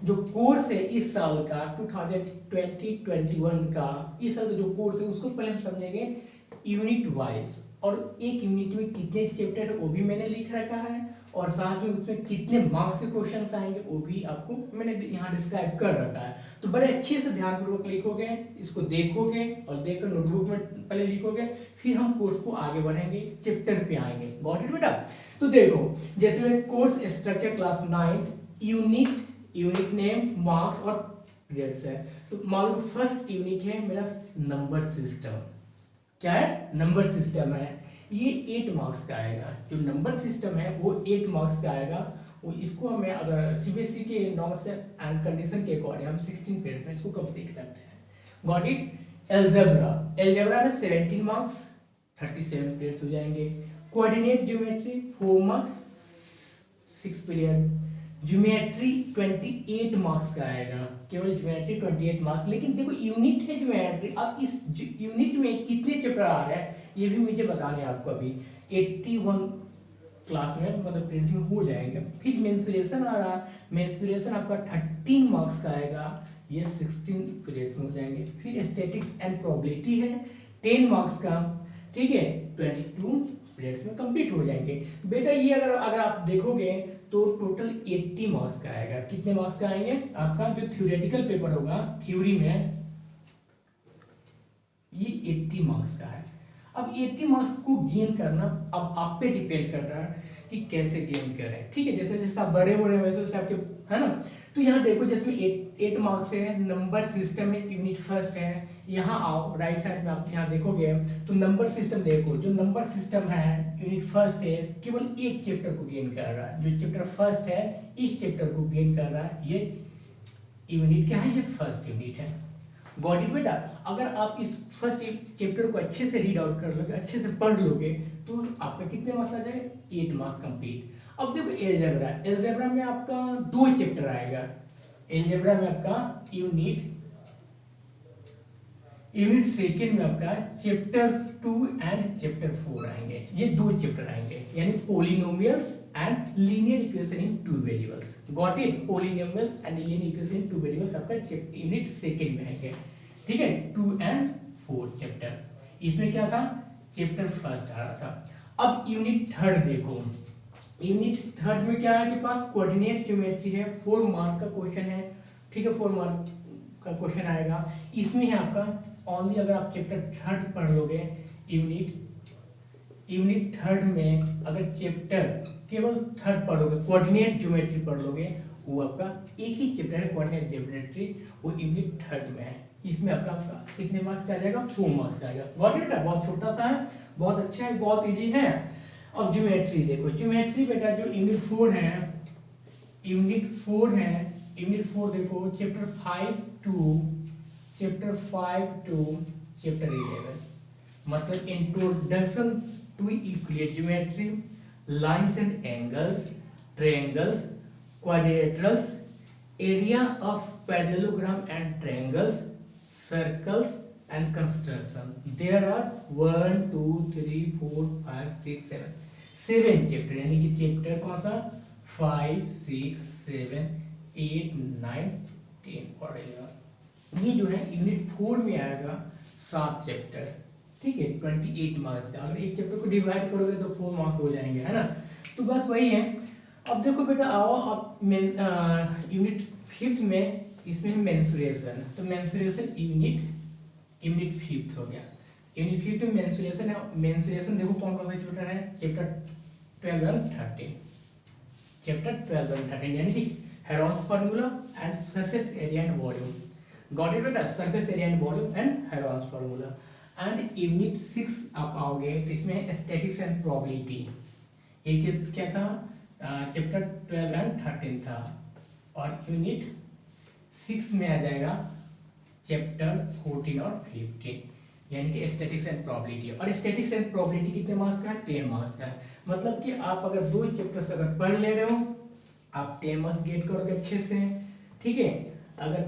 जो कोर्स है इस साल का 2020-21 का, इस साल का जो कोर्स है उसको पहले हम समझेंगे यूनिट वाइज, और एक यूनिट में कितने चैप्टर है वो भी मैंने लिख रखा है, और साथ में उसमें कितने मार्क्स के क्वेश्चंस आएंगे वो भी आपको मैंने यहाँ डिस्क्राइब कर रखा है। तो बड़े अच्छे से ध्यानपूर्वक लिखोगे, इसको देखोगे और देखकर नोटबुक में पहले लिखोगे, फिर हम कोर्स को आगे बढ़ेंगे, चैप्टर पे आएंगे। गॉट इट बेटा? तो देखो, जैसे मैं course structure class 9 unit name, marks और पीरियड्स है। तो मान लो फर्स्ट यूनिट है मेरा नंबर सिस्टम। क्या है? नंबर सिस्टम है। ये 8 मार्क्स का आएगा। जो नंबर सिस्टम है वो 8 मार्क्स का आएगा। वो इसको हमें अगर सीबीएसई के नॉर्म्स एंड कंडीशन के अकॉर्डिंग हम 16 पीरियड्स में इसको कंप्लीट करते हैं। Got it? एल्जेब्रा, एल्जेब्रा में 17 मार्क्स, 37 पीरियड्स हो जाएंगे। Coordinate geometry 4 marks, 6 period. Geometry 28 marks का आएगा, केवल ज्योमेट्री 28 मार्क्स। लेकिन देखो यूनिट है ज्योमेट्री, अब इस यूनिट में कितने चैप्टर आ रहे हैं ये भी मुझे बताने हैं आपको अभी। 81 क्लास में मतलब पीरियड में हो जाएंगे। फिर मेंसुरेशन आ रहा है, मेंसुरेशन आपका 13 मार्क्स का आएगा, ये 16 पीरियड्स में हो जाएंगे। फिर स्टैटिक्स एंड प्रोबेबिलिटी है 10 मार्क्स का, ठीक है, 22 पीरियड्स में कंप्लीट हो जाएंगे। बेटा ये अगर आप देखोगे तो टोटल 80 मार्क्स का आएगा। कितने मार्क्स का आएंगे? आपका जो थ्योरेटिकल पेपर होगा थ्योरी में, ये 80 मार्क्स का है। अब 80 मार्क्स को गेन करना अब आप पे डिपेंड कर रहा है कि कैसे गेन करें, ठीक है। जैसे जैसे आप बड़े हो रहे हैं वैसे वैसे आपके, है ना। तो यहाँ देखो, जैसे 8 मार्क्स है, नंबर सिस्टम में यूनिट फर्स्ट है। यहाँ आओ राइट साइड में, आप यहाँ देखोगे तो नंबर सिस्टम देखो, जो नंबर सिस्टम है यूनिट फर्स्ट है, केवल एक चैप्टर को गेन कर रहा है। जो चैप्टर फर्स्ट है इस चैप्टर को गेन कर रहा है। ये यूनिट क्या है? ये फर्स्ट यूनिट है। गॉट इट बेटा? अगर आप इस फर्स्ट चैप्टर को अच्छे से रीड आउट कर लोगे, अच्छे से पढ़ लोगे, तो आपका कितने मार्क्स आ जाएगा? 8 मार्क्स कंप्लीट। अब देखो एलजेब्रा, एलजेब्रा में आपका 2 चैप्टर आएगा। एलजेब्रा में आपका यूनिट सेकेंड में आपका चैप्टर 2 एंड चैप्टर 4 आएंगे। ये 2 चैप्टर आएंगे, यानी polynomials and linear equation in 2 variables. Got it? Polynomials and linear equation in 2 variables आपका यूनिट सेकेंड में आएंगे, ठीक है। 2 एंड 4 चैप्टर। इसमें क्या था? चैप्टर फर्स्ट आ रहा था। अब यूनिट थर्ड देखो, यूनिट थर्ड में क्या है आपके पास? कोऑर्डिनेट ज्योमेट्री है, 4 मार्क का क्वेश्चन है, ठीक है। 4 मार्क का क्वेश्चन आएगा। इसमें है आपका ओनली, अगर आप चैप्टर थर्ड पढ़ लोगे, यूनिट थर्ड में अगर चैप्टर केवल थर्ड पढ़ोगे, कोऑर्डिनेट ज्योमेट्री पढ़ लोगे, वो आपका एक ही चैप्टर है कोऑर्डिनेट ज्योमेट्री, वो यूनिट थर्ड में है। इसमें आपका कितने मार्क्स का आ जाएगा? 4 मार्क्स का आएगा। Got it? बहुत छोटा सा है, बहुत अच्छा है, बहुत इजी है। अब ज्योमेट्री देखो, ज्योमेट्री बेटा जो यूनिट 4 है, यूनिट 4 देखो, चैप्टर 5 टू चैप्टर 11, मतलब introduction to Euclid geometry, lines and angles, triangles, quadrilaterals, area of parallelogram and triangles, circles and construction. There are 1 2 3 4 5 6 7 chapter, यानी कि चैप्टर कौन सा? 5 6 7 8 9 10 और 11। ये जो है यूनिट 4 में आएगा 7 चैप्टर, ठीक है, 28 मार्क्स का। अगर एक चैप्टर को डिवाइड करोगे तो 4 मार्क्स हो जाएंगे, है ना। तो बस वही है। अब देखो बेटा, आओ अब यूनिट 5 में, इसमें मेंसुरेशन। तो मेंसुरेशन यूनिट 5 हो गया। यूनिट 5 में मेंसुरेशन है। मेंसुरेशन देखो कौन कौन से चैप्टर है? चैप्टर 12 एंड 13, चैप्टर 12 एंड 13, यानी कि Heron's formula and surface area and volume. Got it बेटा? Surface area and volume and Heron's formula. And unit 6 आप आओगे तो इसमें स्टैटिक्स एंड प्रोबेबिलिटी। ये क्या था? चैप्टर 12 एंड 13 था। और यूनिट 6 में आ जाएगा चैप्टर 14 और 15, यानी कि स्टैटिक्स एंड प्रोबेबिलिटी। और स्टैटिक्स एंड प्रोबेबिलिटी कितने मार्क्स का है? 10 मार्क्स का है। मतलब कि आप अगर 2 चैप्टर्स अगर पढ़ ले रहे हो, आप 10 मार्क्स गेट करोगे अच्छे से, ठीक है। अगर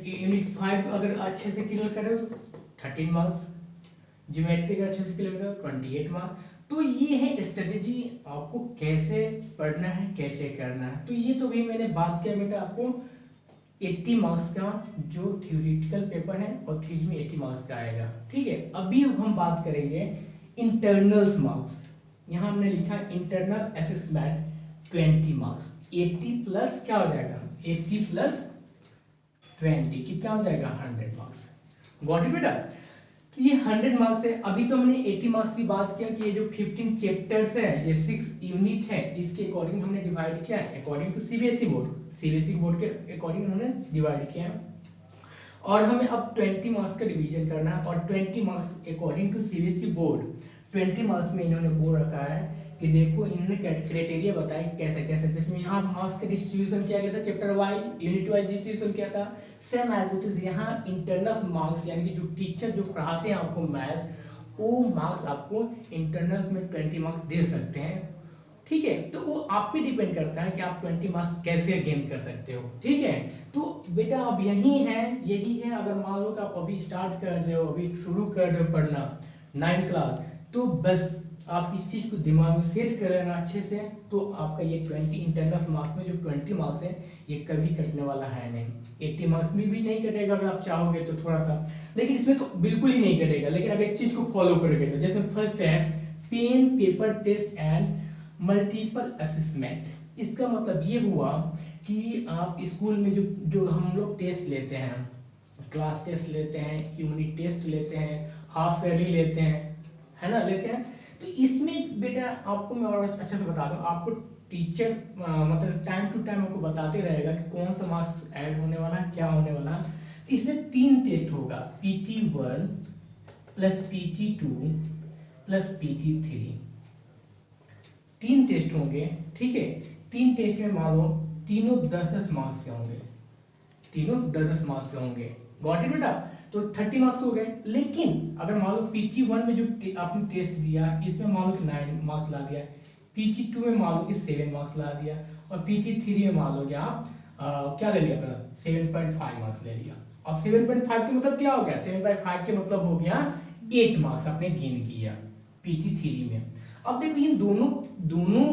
यूनिट 5 अगर अच्छे से क्लियर करो तो 13 मार्क्स, ज्योमेट्री का अच्छे से क्लियर करो 28 मार्क्स। तो ये है स्ट्रेटेजी, आपको कैसे पढ़ना है, कैसे करना है। तो ये तो भी मैंने बात किया बेटा आपको 80 मार्क्स का जो थ्योरेटिकल पेपर है और थ्योरी में 80 मार्क्स का आएगा। ठीक है, अभी हम बात करेंगे इंटरनल्स मार्क्स। यहाँ हमने लिखा इंटरनल असेसमेंट 20 मार्क्स। 80 प्लस क्या हो जाएगा, 80 प्लस 20 कितना हो जाएगा, 100 मार्क्स। गॉट इट बेटा। तो ये 100 मार्क्स है। अभी तो हमने 80 मार्क्स की बात किया कि ये जो 15 चैप्टर्स है, ये 6 यूनिट है, इसके अकॉर्डिंग हमने डिवाइड किया है according to CBSE board. CBSE board के अकॉर्डिंग उन्होंने डिवाइड किया है। और हमें अब 20 मार्क्स का डिवीजन करना है, और 20 marks according to CBSE board 20 marks में इन्होंने बोल रखा है कि देखो इन्होंने क्राइटेरिया बताया कैसे कैसे, जिसमें यहाँ मार्क्स का डिस्ट्रीब्यूशन किया गया था chapter wise, unit wise distribution किया था। सेम एज इट इज यहाँ इंटरनल मार्क्स, यानी कि जो टीचर जो पढ़ाते हैं आपको मैथ्स, वो मार्क्स आपको इंटरनल्स में 20 मार्क्स दे सकते हैं। ठीक है, तो वो आप पे डिपेंड करता है कि आप 20 मार्क्स कैसे गेन कर सकते हो। ठीक है, तो बेटा अब यही है अगर मान लो कि आप अभी स्टार्ट कर रहे हो, अभी शुरू कर रहे हो पढ़ना 9th क्लास, तो बस आप इस चीज को दिमाग में सेट कर लेना अच्छे से। तो आपका ये 20 इंटरनल मार्क्स में जो 20 मार्क्स है, ये कभी कटने वाला है नहीं। 80 मार्क्स में भी नहीं कटेगा अगर आप चाहोगे तो थोड़ा सा, लेकिन इसमें तो बिल्कुल ही नहीं कटेगा। लेकिन अगर इस चीज को फॉलो करोगे तो, जैसे फर्स्ट है pen paper test and multiple assessment. इसका मतलब ये हुआ कि आप स्कूल में जो जो हम लोग टेस्ट लेते हैं, क्लास टेस्ट लेते हैं, यूनिट टेस्ट लेते हैं, हाफ ईयरली लेते हैं, है ना, लेते हैं। तो इसमें बेटा आपको मैं और अच्छे से बता दूं, आपको टीचर मतलब टाइम टू टाइम आपको बताते रहेगा कि कौन सा मार्क्स ऐड होने वाला है, क्या होने वाला है। तो इसमें 3 टेस्ट होगा, PT1 plus PT2 plus PT3, 3 test होंगे। ठीक है, 3 टेस्ट में मान लो तीनों 10-10 मार्क्स के होंगे, तीनों 10-10 मार्क्स के होंगे। गॉट इट बेटा। तो 30 मार्क्स हो गए। लेकिन अगर मान लो PT1 में जो आपने टेस्ट दिया, इसमें मान लो कि 9 मार्क्स ला दिया, PT2 में मान लो कि 7 मार्क्स ला दिया, और PT3 में मान लो कि आप क्या ले लिया अपना 7.5 मार्क्स ले लिया। अब 7.5 के मतलब क्या हो गया, 7.5 के मतलब हो गया 8 मार्क्स आपने गेन किया PT3 में। अब देखो ये दोनों दोनों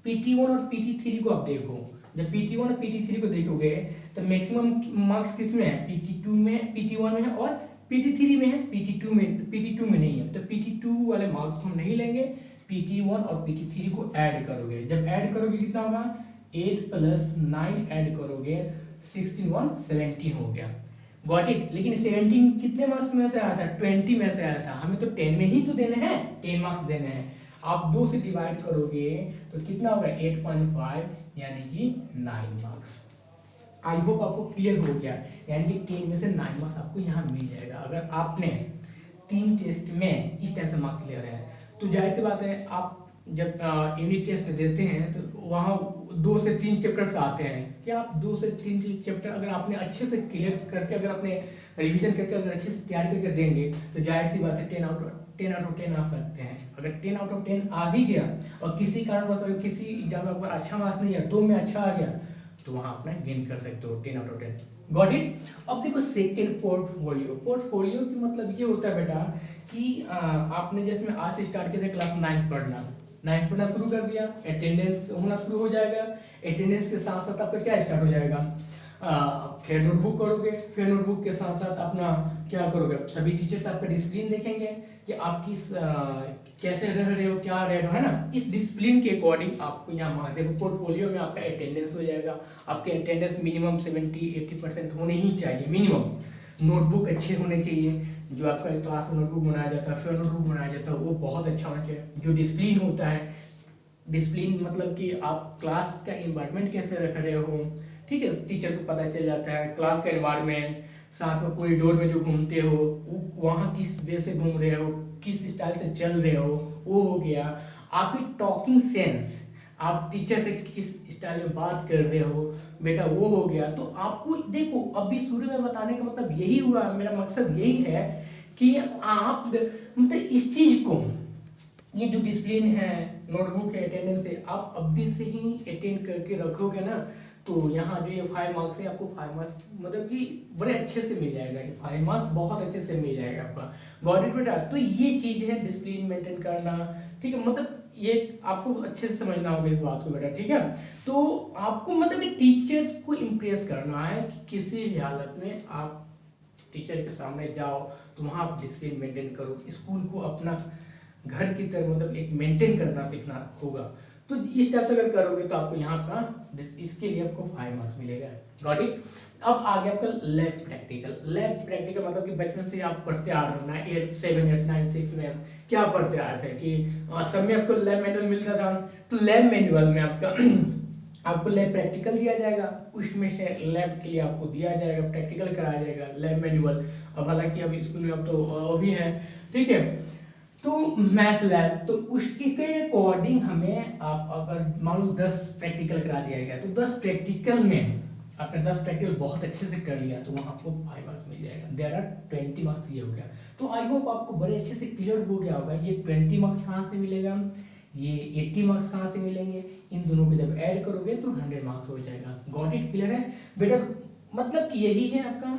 PT1 और PT3 को आप देखो, जब PT1 और PT3 को देखोगे तो मैक्सिमम मार्क्स किस में है, PT2 में, PT1 में है, और PT3 में है, PT2 में नहीं है। तो PT2 वाले मार्क्स हम नहीं लेंगे, PT1 और PT3 को ऐड करोगे। जब ऐड करोगे कितना होगा, 8 प्लस 9 ऐड करोगे 16 1 17 हो गया। Got it. लेकिन 17 कितने मार्क्स में से आया था, 20 में से आया था। हमें तो 10 में ही तो देने हैं, 10 मार्क्स देने हैं। आप 2 से डिवाइड करोगे तो कितना होगा, 8.5 यानी कि 9 मार्क्स। आई होप आपको क्लियर हो गया। यानी कि 10 में से 9 मार्क्स आपको यहाँ मिल जाएगा अगर आपने 3 टेस्ट में इस तरह से मार्क्स ले रहे हैं। तो जाहिर सी बात है, आप जब यूनिट टेस्ट देते हैं तो वहाँ 2 से 3 चैप्टर्स आते हैं। क्या आप 2 से 3 चैप्टर अगर आपने अच्छे से क्लियर करके, अगर आपने रिवीजन करके, अगर अच्छे से तैयारी करके देंगे, तो जाहिर सी बात है 10 आउट ऑफ 10 आ सकते हैं। अगर 10 आउट ऑफ 10 आ भी गया, और किसी कारणवश अगर किसी एग्जाम में अगर अच्छा मार्क्स नहीं है, 2 में अच्छा आ गया, तो वहां अपना गेन कर सकते हो 10 आउट ऑफ 10। Got it. अब देखो सेकंड पोर्टफोलियो। पोर्टफोलियो की मतलब ये होता है बेटा कि आपने जैसे मैं आज से स्टार्ट किया था क्लास 9 पढ़ना, 9 पढ़ना शुरू कर दिया, अटेंडेंस होना शुरू हो जाएगा। अटेंडेंस के साथ साथ आपका क्या स्टार्ट हो जाएगा, फिर नोटबुक करोगे, फिर नोटबुक के साथ साथ अपना क्या करोगे, सभी टीचर्स आपका डिसिप्लिन देखेंगे कि आप किस कैसे रह रहे हो, क्या रह रहे हो, है ना। इस डिसिप्लिन के अकॉर्डिंग आपको यहाँ मार्क्स देखो। पोर्टफोलियो में आपका अटेंडेंस हो जाएगा, आपके अटेंडेंस मिनिमम 70-80% होने ही चाहिए मिनिमम। नोटबुक अच्छे होने चाहिए, जो आपका क्लास में नोटबुक बनाया जाता है, फिर नोटबुक बनाया जाता है, वो बहुत अच्छा होना चाहिए। जो डिसिप्लिन होता है, डिसिप्लिन मतलब कि आप क्लास का इन्वायरमेंट कैसे रख रहे हो, ठीक है, टीचर को पता चल जाता है क्लास का इन्वायरमेंट। साथ में कॉरिडोर में जो घूमते हो, वहाँ किस वे से घूम रहे हो, किस स्टाइल से चल रहे हो, वो हो गया। आपकी टॉकिंग सेंस, आप टीचर से किस स्टाइल में बात कर रहे हो बेटा, वो हो गया। तो आपको देखो, अभी शुरू में बताने का मतलब यही हुआ, मेरा मकसद यही है कि आप मतलब इस चीज को, ये जो डिसिप्लिन है, नोटबुक है, अटेंडेंस है, आप अभी से ही अटेंड करके रखोगे ना, तो यहाँ जो ये 5 मार्क्स है, आपको 5 मार्क्स मतलब कि बड़े अच्छे से मिल जाएगा। ये 5 मार्क्स बहुत अच्छे से मिल जाएगा आपका। गॉट इट बेटा। तो ये चीज है डिसिप्लिन मेंटेन करना, ठीक है। मतलब ये आपको अच्छे से समझना होगा इस बात को बेटा, ठीक है। तो आपको मतलब टीचर को इम्प्रेस करना है कि किसी भी हालत में आप टीचर के सामने जाओ तो वहाँ आप डिसिप्लिन मेंटेन करो, स्कूल को अपना घर की तरह मतलब एक मेंटेन करना सीखना होगा। तो इस टाइप से अगर करोगे तो आपको यहाँ का इसके लिए आपको 5 मार्क्स मिलेगा। Got it. अब आगे आपका लैब प्रैक्टिकल। लैब प्रैक्टिकल मतलब कि बचपन से आप पढ़ते आ रहे हो ना, 8 7 8 9 6 में क्या पढ़ते आ रहे थे कि सब में आपको लैब मैनुअल मिलता था। तो लैब मैनुअल में आपका आपको लैब प्रैक्टिकल दिया जाएगा, उसमें से लैब के लिए आपको दिया जाएगा, प्रैक्टिकल कराया जाएगा, लैब मैनुअल। अब हालांकि अभी स्कूल में अब तो भी है, ठीक है। तो मैथ लैब, तो उसके के अकॉर्डिंग हमें आप अगर मान लो 10 प्रैक्टिकल करा दिया गया तो 10 प्रैक्टिकल में आपने 10 प्रैक्टिकल बहुत अच्छे से कर लिया तो वहाँ आपको 5 मार्क्स मिल जाएगा। देयर आर 20 मार्क्स, ये हो गया। तो आई होप आपको बड़े अच्छे से क्लियर हो गया होगा ये 20 मार्क्स कहाँ से मिलेगा, ये 80 मार्क्स कहाँ से मिलेंगे। इन दोनों को जब ऐड करोगे तो 100 मार्क्स हो जाएगा। गॉट इट, क्लियर है बेटा। मतलब कि यही है आपका